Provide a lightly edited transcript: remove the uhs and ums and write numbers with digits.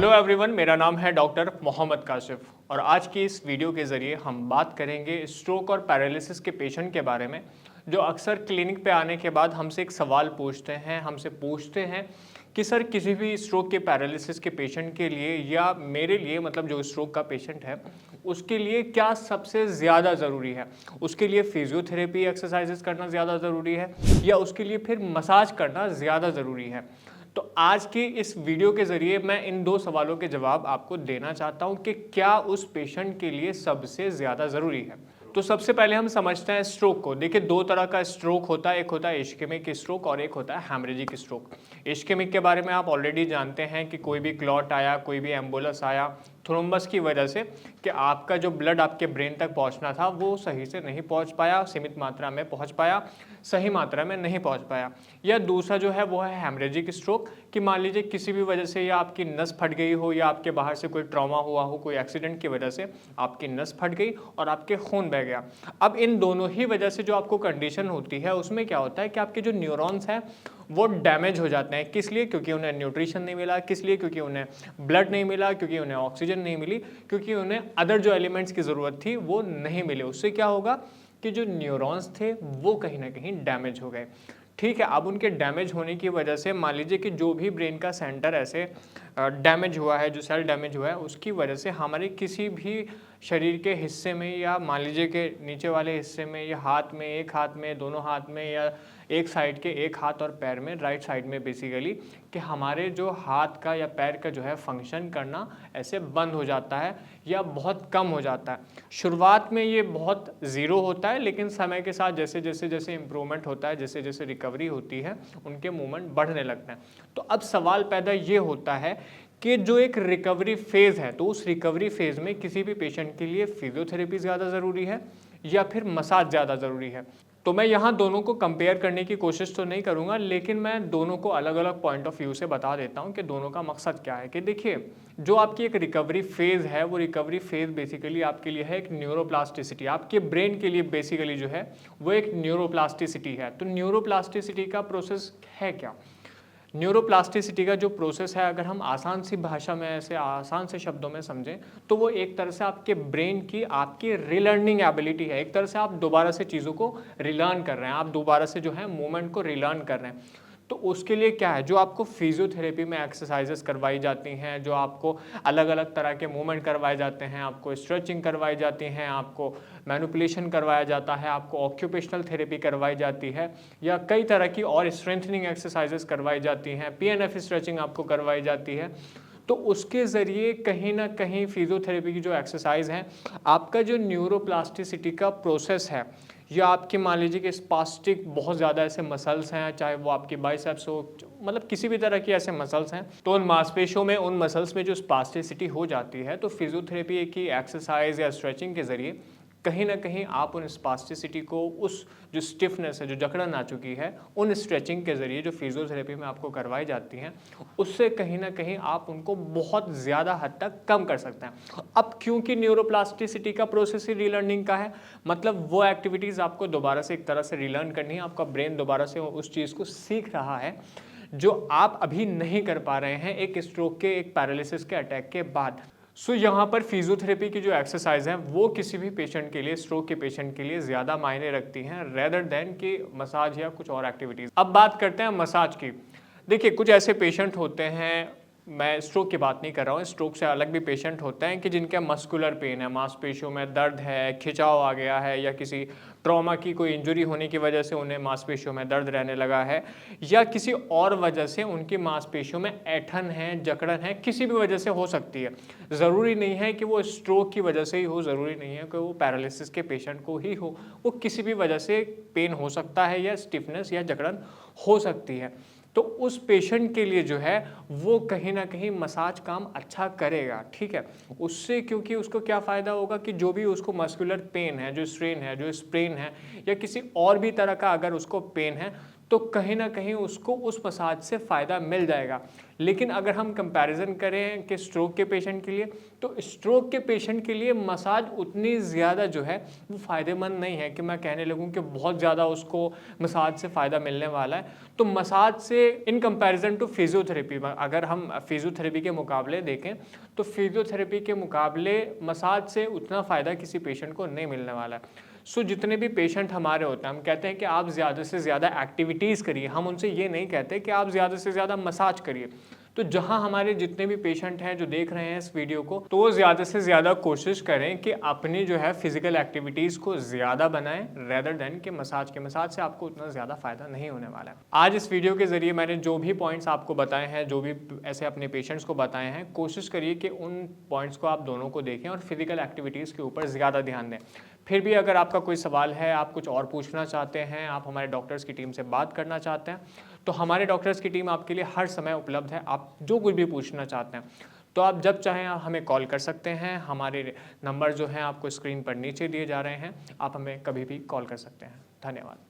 Hello everyone, मेरा नाम है डॉक्टर मोहम्मद काशिफ और आज की इस वीडियो के ज़रिए हम बात करेंगे स्ट्रोक और पैरालिसिस के पेशेंट के बारे में जो अक्सर क्लिनिक पे आने के बाद हमसे एक सवाल हमसे पूछते हैं कि सर किसी भी स्ट्रोक के पैरालिसिस के पेशेंट के लिए या मेरे लिए मतलब जो स्ट्रोक का पेशेंट है उसके लिए क्या सबसे ज़्यादा ज़रूरी है। उसके लिए फिजियोथेरेपी एक्सरसाइजेस करना ज़्यादा ज़रूरी है या उसके लिए फिर मसाज करना ज़्यादा ज़रूरी है। तो आज की इस वीडियो के ज़रिए मैं इन दो सवालों के जवाब आपको देना चाहता हूं कि क्या उस पेशेंट के लिए सबसे ज़्यादा ज़रूरी है। तो सबसे पहले हम समझते हैं स्ट्रोक को। देखिए, दो तरह का स्ट्रोक होता है, एक होता है इश्केमिक स्ट्रोक और एक होता है हेमरेजिक स्ट्रोक। इश्केमिक के बारे में आप ऑलरेडी जानते हैं कि कोई भी क्लॉट आया, कोई भी एम्बुलस आया थ्रोम्बस की वजह से कि आपका जो ब्लड आपके ब्रेन तक पहुंचना था वो सही से नहीं पहुंच पाया, सीमित मात्रा में पहुंच पाया, सही मात्रा में नहीं पहुंच पाया। या दूसरा जो है वो है हेमरेजिक स्ट्रोक कि मान लीजिए किसी भी वजह से या आपकी नस फट गई हो या आपके बाहर से कोई ट्रॉमा हुआ हो, कोई एक्सीडेंट की वजह से आपकी नस फट गई और आपके खून बह गया। अब इन दोनों ही वजह से जो आपको कंडीशन होती है उसमें क्या होता है कि आपके जो न्यूरॉन्स हैं वो डैमेज हो जाते हैं। किस लिए? क्योंकि उन्हें न्यूट्रिशन नहीं मिला। किस लिए? क्योंकि उन्हें ब्लड नहीं मिला, क्योंकि उन्हें ऑक्सीजन नहीं मिली, क्योंकि उन्हें अदर जो एलिमेंट्स की ज़रूरत थी वो नहीं मिले। उससे क्या होगा कि जो न्यूरॉन्स थे वो कहीं ना कहीं डैमेज हो गए। ठीक है, अब उनके डैमेज होने की वजह से मान लीजिए कि जो भी ब्रेन का सेंटर ऐसे डैमेज हुआ है, जो सेल डैमेज हुआ है, उसकी वजह से हमारे किसी भी शरीर के हिस्से में या मान लीजिए कि नीचे वाले हिस्से में या हाथ में, एक हाथ में, दोनों हाथ में या एक साइड के एक हाथ और पैर में, राइट साइड में बेसिकली, कि हमारे जो हाथ का या पैर का जो है फंक्शन करना ऐसे बंद हो जाता है या बहुत कम हो जाता है। शुरुआत में ये बहुत ज़ीरो होता है, लेकिन समय के साथ जैसे जैसे जैसे इम्प्रूवमेंट होता है, जैसे जैसे रिकवरी होती है, उनके मूवमेंट बढ़ने लगते हैं। तो अब सवाल पैदा ये होता है कि जो एक रिकवरी फेज़ है, तो उस रिकवरी फेज़ में किसी भी पेशेंट के लिए फिजियोथेरेपी ज़्यादा ज़रूरी है या फिर मसाज ज़्यादा ज़रूरी है। तो मैं यहाँ दोनों को कंपेयर करने की कोशिश तो नहीं करूँगा, लेकिन मैं दोनों को अलग अलग पॉइंट ऑफ व्यू से बता देता हूँ कि दोनों का मकसद क्या है। कि देखिए, जो आपकी एक रिकवरी फेज़ है वो रिकवरी फेज़ बेसिकली आपके लिए है एक न्यूरोप्लास्टिसिटी। आपके ब्रेन के लिए बेसिकली जो है वो एक न्यूरोप्लास्टिसिटी है। तो न्यूरोप्लास्टिसिटी का प्रोसेस है क्या? न्यूरोप्लास्टिसिटी का जो प्रोसेस है, अगर हम आसान सी भाषा में ऐसे आसान से शब्दों में समझें तो वो एक तरह से आपके ब्रेन की आपकी रीलर्निंग एबिलिटी है। एक तरह से आप दोबारा से चीज़ों को रिलर्न कर रहे हैं, आप दोबारा से जो है मूवमेंट को रिलर्न कर रहे हैं। तो उसके लिए क्या है, जो आपको फिजियोथेरेपी में एक्सरसाइजेस करवाई जाती हैं, जो आपको अलग अलग तरह के मूवमेंट करवाए जाते हैं, आपको स्ट्रेचिंग करवाई जाती हैं, आपको मैनिपुलेशन करवाया जाता है, आपको ऑक्यूपेशनल थेरेपी करवाई जाती है या कई तरह की और स्ट्रेंथनिंग एक्सरसाइजेस करवाई जाती हैं, पीएनएफ स्ट्रेचिंग आपको करवाई जाती है। तो उसके ज़रिए कहीं ना कहीं फिजियोथेरेपी की जो एक्सरसाइज है, आपका जो न्यूरोप्लास्टिसिटी का प्रोसेस है या आपकी मान लीजिए कि स्पास्टिक बहुत ज़्यादा ऐसे मसल्स हैं, चाहे वो आपकी बाइसेप्स हो, मतलब किसी भी तरह की ऐसे मसल्स हैं, तो उन मांसपेशियों में, उन मसल्स में जो स्पास्टिसिटी हो जाती है, तो फिजियोथेरेपी की एक्सरसाइज या स्ट्रेचिंग के ज़रिए कहीं ना कहीं आप उन स्पास्टिसिटी को, उस जो स्टिफनेस है, जो जकड़न आ चुकी है, उन स्ट्रेचिंग के ज़रिए जो फिजियोथेरेपी में आपको करवाई जाती हैं, उससे कहीं ना कहीं आप उनको बहुत ज़्यादा हद तक कम कर सकते हैं। अब क्योंकि न्यूरोप्लास्टिसिटी का प्रोसेस ही रीलर्निंग का है, मतलब वो एक्टिविटीज़ आपको दोबारा से एक तरह से रीलर्न करनी है, आपका ब्रेन दोबारा से उस चीज़ को सीख रहा है जो आप अभी नहीं कर पा रहे हैं एक स्ट्रोक के, एक पैरालिसिस के अटैक के बाद। सो यहाँ पर फिजियोथेरेपी की जो एक्सरसाइज है वो किसी भी पेशेंट के लिए, स्ट्रोक के पेशेंट के लिए ज़्यादा मायने रखती हैं रेदर देन कि मसाज या कुछ और एक्टिविटीज़। अब बात करते हैं मसाज की। देखिए, कुछ ऐसे पेशेंट होते हैं, मैं स्ट्रोक की बात नहीं कर रहा हूँ, स्ट्रोक से अलग भी पेशेंट होते हैं कि जिनके मस्कुलर पेन है, मांसपेशियों में दर्द है, खिंचाव आ गया है या किसी ट्रॉमा की कोई इंजरी होने की वजह से उन्हें मांसपेशियों में दर्द रहने लगा है या किसी और वजह से उनकी मांसपेशियों में ऐंठन है, जकड़न है, किसी भी वजह से हो सकती है। ज़रूरी नहीं है कि वो स्ट्रोक की वजह से ही हो, ज़रूरी नहीं है कि वो पैरालिसिस के पेशेंट को ही हो, वो किसी भी वजह से पेन हो सकता है या स्टिफनेस या जकड़न हो सकती है। तो उस पेशेंट के लिए जो है वो कहीं ना कहीं मसाज काम अच्छा करेगा। ठीक है, उससे क्योंकि उसको क्या फ़ायदा होगा कि जो भी उसको मस्कुलर पेन है, जो स्ट्रेन है, जो स्प्रेन है या किसी और भी तरह का अगर उसको पेन है, तो कहीं ना कहीं उसको उस मसाज से फ़ायदा मिल जाएगा। लेकिन अगर हम कंपैरिजन करें कि स्ट्रोक के पेशेंट के लिए, तो स्ट्रोक के पेशेंट के लिए मसाज उतनी ज़्यादा जो है वो फ़ायदेमंद नहीं है कि मैं कहने लगूं कि बहुत ज़्यादा उसको मसाज से फ़ायदा मिलने वाला है। तो मसाज से इन कंपैरिजन टू फिजियोथेरेपी, अगर हम फिजियोथेरेपी के मुकाबले देखें तो फिजियोथेरेपी के मुकाबले मसाज से उतना फ़ायदा किसी पेशेंट को नहीं मिलने वाला है। सो जितने भी पेशेंट हमारे होते हैं, हम कहते हैं कि आप ज़्यादा से ज़्यादा एक्टिविटीज़ करिए, हम उनसे ये नहीं कहते कि आप ज़्यादा से ज़्यादा मसाज करिए। तो जहां हमारे जितने भी पेशेंट हैं जो देख रहे हैं इस वीडियो को, तो वो ज़्यादा से ज़्यादा कोशिश करें कि अपनी जो है फिजिकल एक्टिविटीज़ को ज़्यादा बनाएं रेदर देन कि मसाज के। मसाज से आपको उतना ज़्यादा फ़ायदा नहीं होने वाला है। आज इस वीडियो के ज़रिए मैंने जो भी पॉइंट्स आपको बताए हैं, जो भी ऐसे अपने पेशेंट्स को बताए हैं, कोशिश करिए कि उन पॉइंट्स को आप दोनों को देखें और फिजिकल एक्टिविटीज़ के ऊपर ज़्यादा ध्यान दें। फिर भी अगर आपका कोई सवाल है, आप कुछ और पूछना चाहते हैं, आप हमारे डॉक्टर्स की टीम से बात करना चाहते हैं, तो हमारे डॉक्टर्स की टीम आपके लिए हर समय उपलब्ध है। आप जो कुछ भी पूछना चाहते हैं तो आप जब चाहें आप हमें कॉल कर सकते हैं। हमारे नंबर जो हैं आपको स्क्रीन पर नीचे दिए जा रहे हैं, आप हमें कभी भी कॉल कर सकते हैं। धन्यवाद।